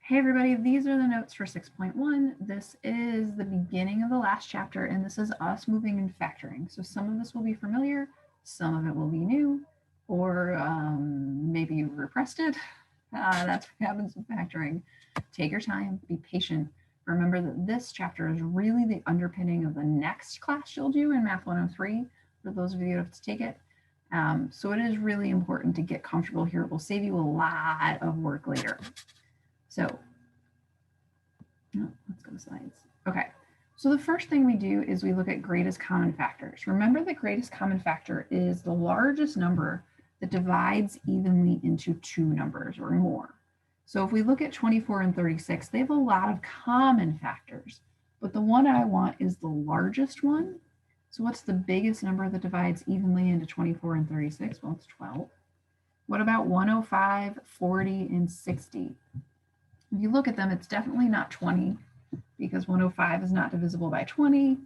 Hey everybody, these are the notes for 6.1. This is the beginning of the last chapter, and this is us moving into factoring. So some of this will be familiar, some of it will be new, or maybe you repressed it. That's what happens with factoring. Take your time, be patient. Remember that this chapter is really the underpinning of the next class you'll do in Math 103, for those of you who have to take it. So it is really important to get comfortable here. It will save you a lot of work later. So let's go to slides. Okay, so the first thing we do is we look at greatest common factors. Remember the greatest common factor is the largest number that divides evenly into two numbers or more. So if we look at 24 and 36, they have a lot of common factors, but the one I want is the largest one. So what's the biggest number that divides evenly into 24 and 36? Well, it's 12. What about 105, 40, and 60? If you look at them, it's definitely not 20 because 105 is not divisible by 20.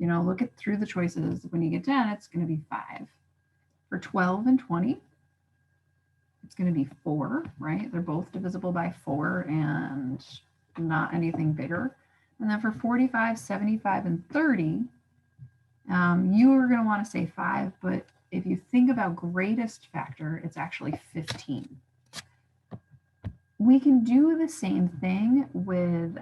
Look at through the choices. When you get 10, it's going to be 5. For 12 and 20, it's going to be 4, right? They're both divisible by 4 and not anything bigger. And then for 45, 75, and 30, you are going to want to say 5, but if you think about greatest factor, it's actually 15. We can do the same thing with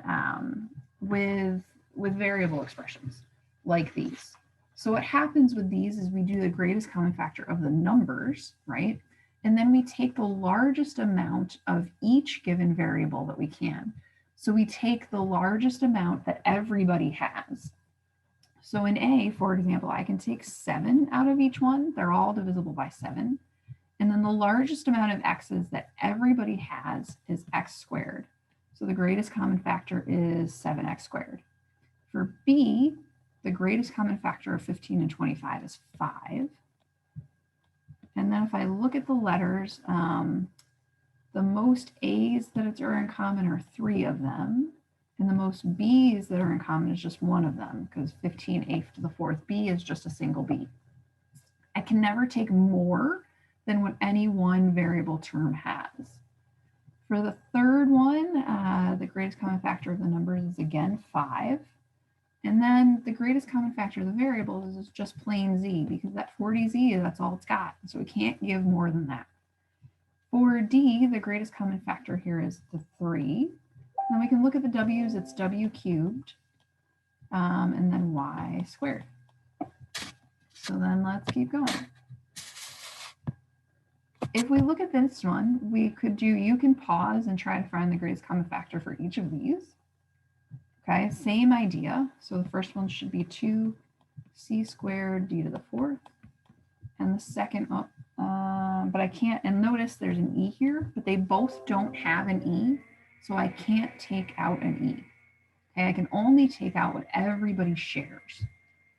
variable expressions like these. So what happens with these is we do the greatest common factor of the numbers, right? And then we take the largest amount of each given variable that we can. So we take the largest amount that everybody has. So in A, for example, I can take 7 out of each one. They're all divisible by 7. And then the largest amount of x's that everybody has is x squared. So the greatest common factor is 7x squared. For B, the greatest common factor of 15 and 25 is 5. And then if I look at the letters, the most A's that are in common are 3 of them. And the most B's that are in common is just 1 of them, because 15 eighth to the 4th B is just a single B. I can never take more than what any one variable term has. For the third one, the greatest common factor of the numbers is again 5. And then the greatest common factor of the variables is just plain z, because that 40z, that's all it's got. So we can't give more than that. For D, the greatest common factor here is the 3. Then we can look at the w's, it's w cubed, and then y squared. So then let's keep going. If we look at this one, we could do, you can pause and try to find the greatest common factor for each of these. Okay, same idea. So the first one should be 2c squared d to the 4th. And the second, but I can't, and notice there's an e here, but they both don't have an e, so I can't take out an e. Okay, I can only take out what everybody shares.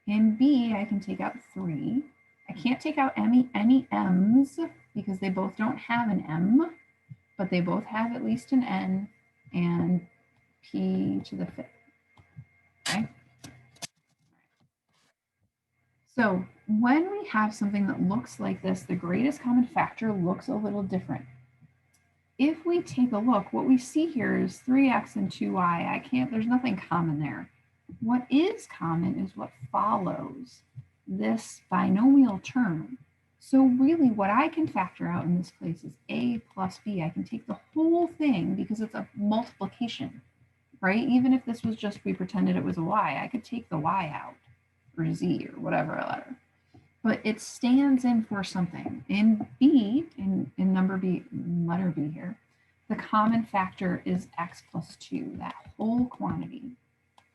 In B, I can take out 3. I can't take out any m's because they both don't have an m, but they both have at least an n and p to the 5th. Okay. So when we have something that looks like this, the greatest common factor looks a little different. If we take a look, what we see here is 3x and 2y. There's nothing common there. What is common is what follows this binomial term. So really what I can factor out in this place is a plus b. I can take the whole thing because it's a multiplication, right? Even if this was just, we pretended it was a y, I could take the y out, or z, or whatever letter. But it stands in for something. In B, in number B, letter B here, the common factor is x plus 2, that whole quantity.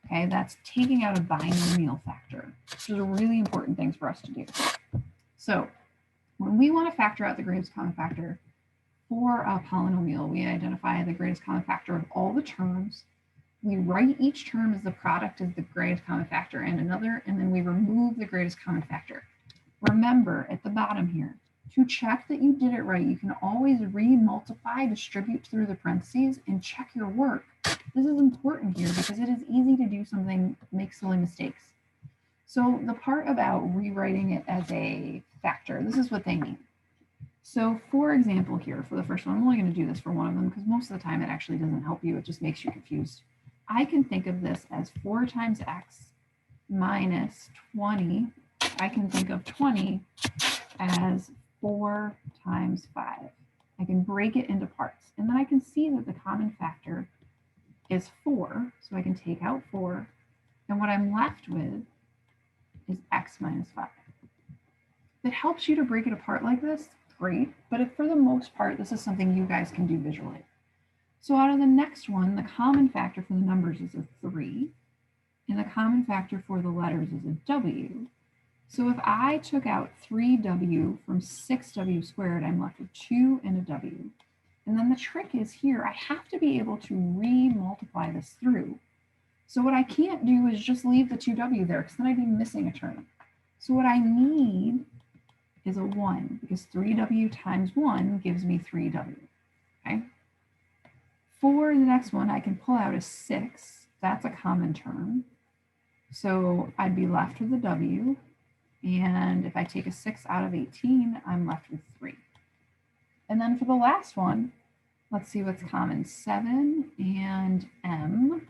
Okay, that's taking out a binomial factor, which is a really important thing for us to do. So when we want to factor out the greatest common factor for a polynomial, we identify the greatest common factor of all the terms. We write each term as the product of the greatest common factor and another, and then we remove the greatest common factor. Remember at the bottom here, to check that you did it right, you can always re-multiply, distribute through the parentheses, and check your work. This is important here because it is easy to do something, make silly mistakes. So the part about rewriting it as a factor, this is what they mean. So for example here, for the first one, I'm only going to do this for one of them because most of the time it actually doesn't help you. It just makes you confused. I can think of this as 4 times x minus 20. I can think of 20 as 4 times 5. I can break it into parts. And then I can see that the common factor is 4. So I can take out 4. And what I'm left with is x minus 5. If it helps you to break it apart like this, great. But if for the most part, this is something you guys can do visually. So out of the next one, the common factor for the numbers is a 3. And the common factor for the letters is a w. So if I took out 3w from 6w squared, I'm left with 2 and a w. And then the trick is here, I have to be able to re-multiply this through. So what I can't do is just leave the 2w there, because then I'd be missing a term. So what I need is a 1, because 3w times 1 gives me 3w. Okay. For the next one, I can pull out a 6. That's a common term. So I'd be left with a w. And if I take a 6 out of 18, I'm left with 3. And then for the last one, let's see what's common. 7 and m.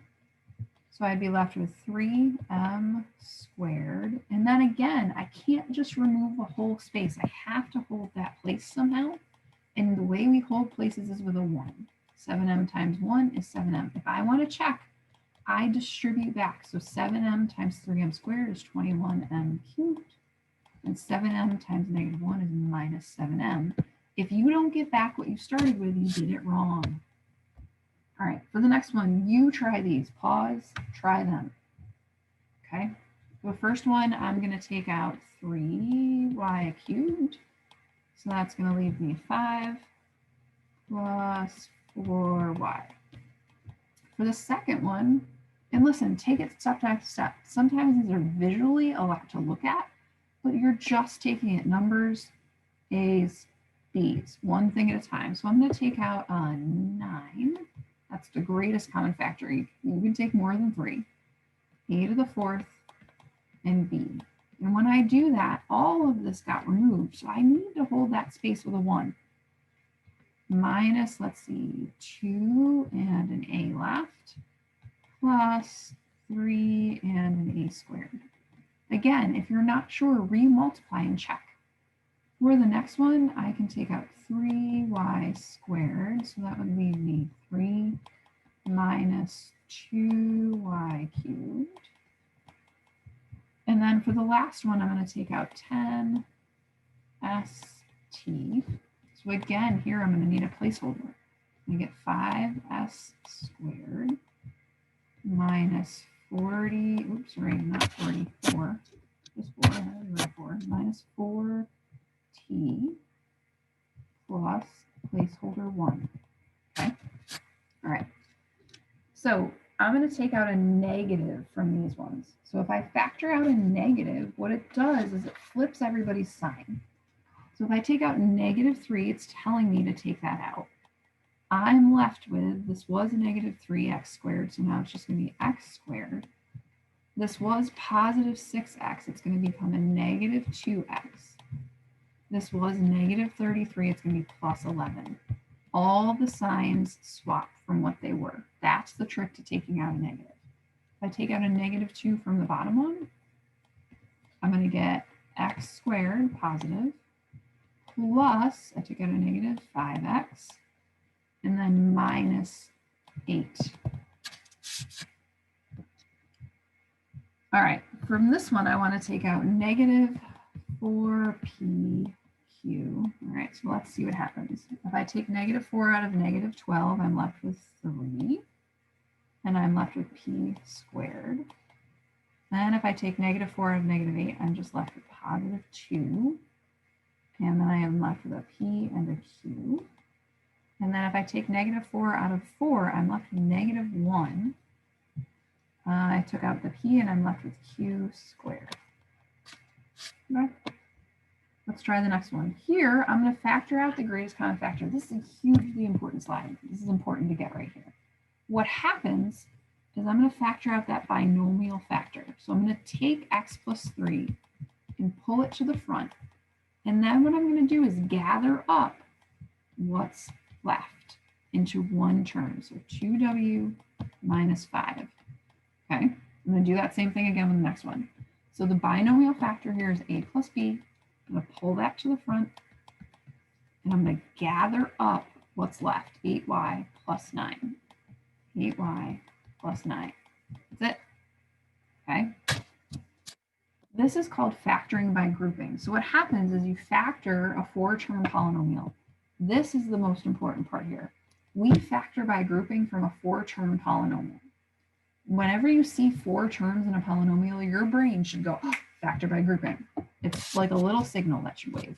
So I'd be left with 3m squared. And then again, I can't just remove a whole space. I have to hold that place somehow. And the way we hold places is with a 1. 7m times 1 is 7m. If I want to check, I distribute back. So 7m times 3m squared is 21m cubed. And 7m times negative 1 is minus 7m. If you don't get back what you started with, you did it wrong. All right, for the next one, you try these. Pause, try them. Okay, the first one, I'm going to take out 3y cubed. So that's going to leave me 5 plus 4y. For the second one, and listen, take it step by step. Sometimes these are visually a lot to look at, but you're just taking it numbers, A's, B's, one thing at a time. So I'm going to take out a 9. That's the greatest common factor. You can take more than 3. A to the 4th and B. And when I do that, all of this got removed. So I need to hold that space with a 1. Minus, let's see, 2 and an A left, plus 3 and an A squared. Again, if you're not sure, re-multiply and check. For the next one, I can take out 3y squared. So that would leave me 3 minus 2y cubed. And then for the last one, I'm going to take out 10st. So again, here I'm going to need a placeholder. I get 5s squared minus 40, oops, sorry, not 44, just 4, minus 4t plus placeholder 1. Okay, all right. So I'm going to take out a negative from these ones. So if I factor out a negative, what it does is it flips everybody's sign. So if I take out negative 3, it's telling me to take that out. I'm left with, this was a negative 3x squared, so now it's just going to be x squared. This was positive 6x, it's going to become a negative 2x. This was negative 33, it's going to be plus 11. All the signs swap from what they were. That's the trick to taking out a negative. If I take out a negative 2 from the bottom one, I'm going to get x squared positive plus, I took out a negative 5x, and then minus 8. All right, from this one, I want to take out negative 4pq. All right, so let's see what happens. If I take negative 4 out of negative 12, I'm left with 3, and I'm left with p squared. Then if I take negative 4 out of negative 8, I'm just left with positive 2. And then I am left with a p and a q. And then if I take negative 4 out of 4, I'm left with negative 1. I took out the p and I'm left with q squared. Okay. Let's try the next one. Here, I'm going to factor out the greatest common factor. This is a hugely important slide. This is important to get right here. What happens is I'm going to factor out that binomial factor. So I'm going to take x plus 3 and pull it to the front. And then what I'm going to do is gather up what's left into one term. So 2w minus 5. Okay, I'm going to do that same thing again with the next one. So the binomial factor here is a plus b. I'm going to pull that to the front, and I'm going to gather up what's left, 8y plus 9. 8y plus 9. That's it. Okay. This is called factoring by grouping. So what happens is you factor a 4-term polynomial. This is the most important part here. We factor by grouping from a 4-term polynomial. Whenever you see 4 terms in a polynomial, your brain should go, oh, factor by grouping. It's like a little signal that should wave.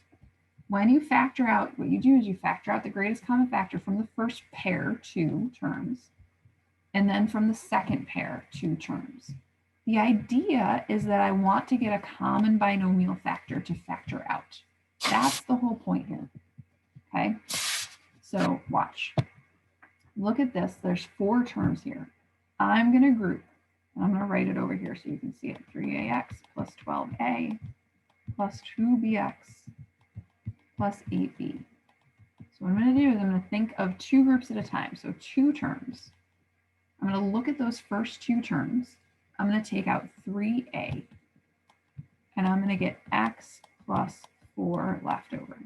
When you factor out, what you do is you factor out the greatest common factor from the first pair, 2 terms, and then from the second pair, 2 terms. The idea is that I want to get a common binomial factor to factor out. That's the whole point here. Okay, so watch. Look at this. There's 4 terms here. I'm going to group. I'm going to write it over here so you can see it. 3ax plus 12a plus 2bx plus 8b. So what I'm going to do is I'm going to think of 2 groups at a time. So 2 terms. I'm going to look at those first 2 terms. I'm going to take out 3a, and I'm going to get x plus 4 left over.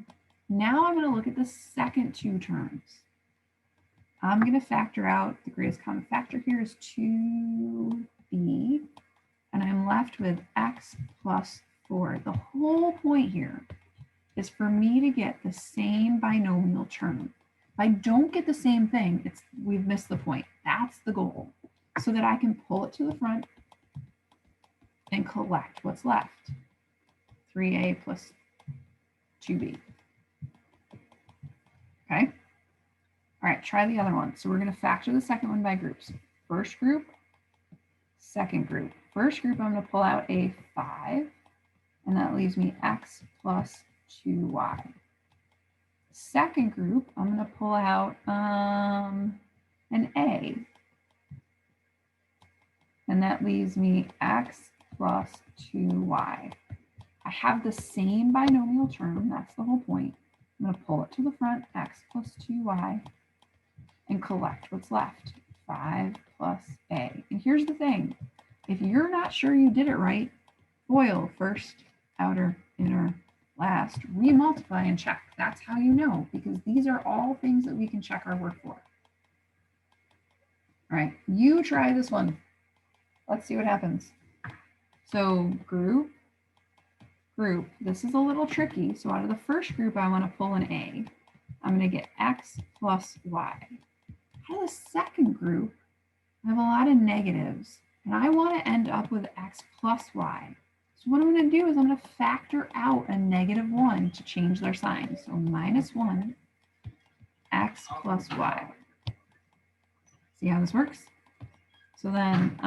Now I'm going to look at the second 2 terms. I'm going to factor out the greatest common factor here is 2b, and I'm left with x plus 4. The whole point here is for me to get the same binomial term. If I don't get the same thing, we've missed the point. That's the goal, so that I can pull it to the front and collect what's left. 3a plus 2b. Okay. All right, try the other one. So we're going to factor the second one by groups. First group, second group. First group, I'm going to pull out a 5, and that leaves me x plus 2y. Second group, I'm going to pull out an a, and that leaves me x plus 2y. I have the same binomial term. That's the whole point. I'm going to pull it to the front, x plus 2y, and collect what's left, 5 plus a. And here's the thing. If you're not sure you did it right, FOIL, first, outer, inner, last, remultiply and check. That's how you know, because these are all things that we can check our work for. All right, you try this one. Let's see what happens. So group, group. This is a little tricky. So out of the first group, I want to pull an a. I'm going to get x plus y. Out of the second group, I have a lot of negatives, and I want to end up with x plus y. So what I'm going to do is I'm going to factor out a -1 to change their sign. So -1, x plus y. See how this works? So then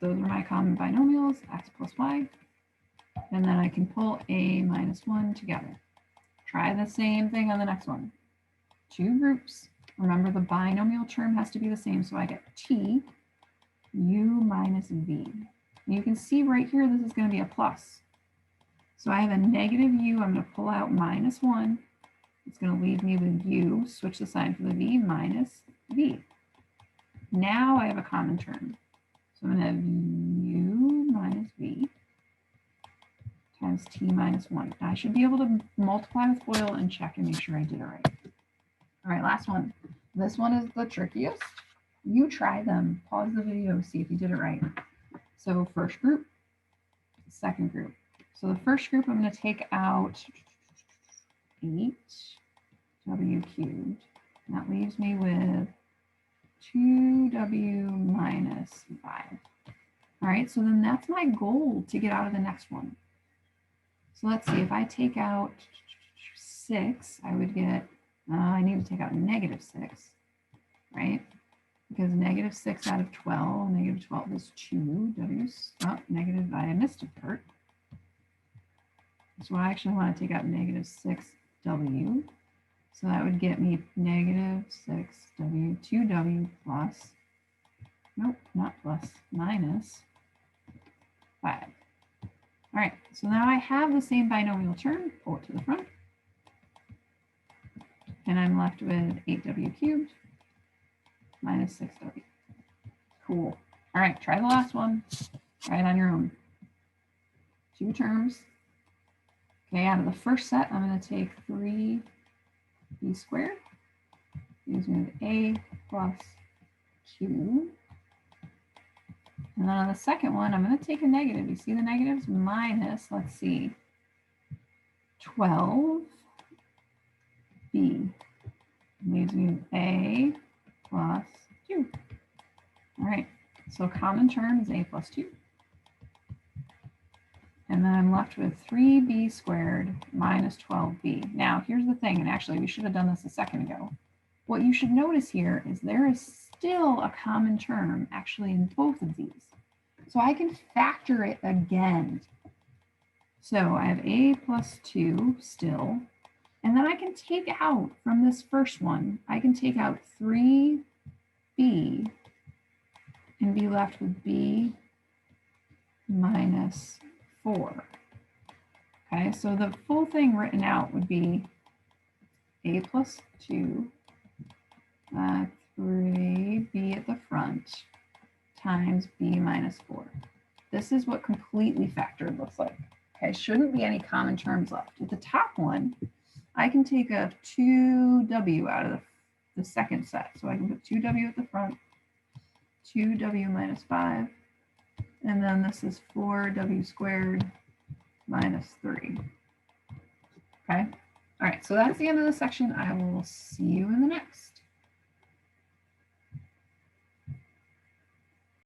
those are my common binomials, x plus y. And then I can pull a -1 together. Try the same thing on the next one. 2 groups. Remember, the binomial term has to be the same. So I get t, u minus v. And you can see right here, this is going to be a plus. So I have a negative u. I'm going to pull out -1. It's going to leave me with u. Switch the sign for the v, minus v. Now I have a common term. So I'm going to have u minus v times t minus 1. Now I should be able to multiply with FOIL and check and make sure I did it right. All right, last one. This one is the trickiest. You try them. Pause the video, see if you did it right. So first group, second group. So the first group, I'm going to take out 8w cubed. And that leaves me with 2w minus 5. All right, so then that's my goal to get out of the next one. So let's see, if I take out 6, I would get, I need to take out -6, right? Because -6 out of 12, -12 is 2 w's. Oh, negative, I missed a part. So I actually want to take out -6w. So that would get me -6w, 2w plus, nope, not plus, minus 5. All right, so now I have the same binomial term, pull it to the front. And I'm left with 8w cubed minus 6w. Cool. All right, try the last one. Try it on your own. 2 terms. Okay, out of the first set, I'm going to take 3b squared. Leaves me with a plus 2. And then on the second one, I'm going to take a negative. You see the negatives? Minus, let's see, 12b. Leaves me with a plus 2. All right, so common term is a plus 2. And then I'm left with 3b squared minus 12b. Now, here's the thing, and actually we should have done this a second ago. What you should notice here is there is still a common term actually in both of these. So I can factor it again. So I have a plus 2 still. And then I can take out from this first one, I can take out 3b and be left with b minus 4. Okay, so the full thing written out would be a plus 2, 3b at the front times b minus 4. This is what completely factored looks like. Okay, shouldn't be any common terms left. At the top one, I can take a 2w out of the second set. So I can put 2w at the front, 2w minus 5, and then this is 4w squared minus 3. Okay, all right, so that's the end of the section. I will see you in the next.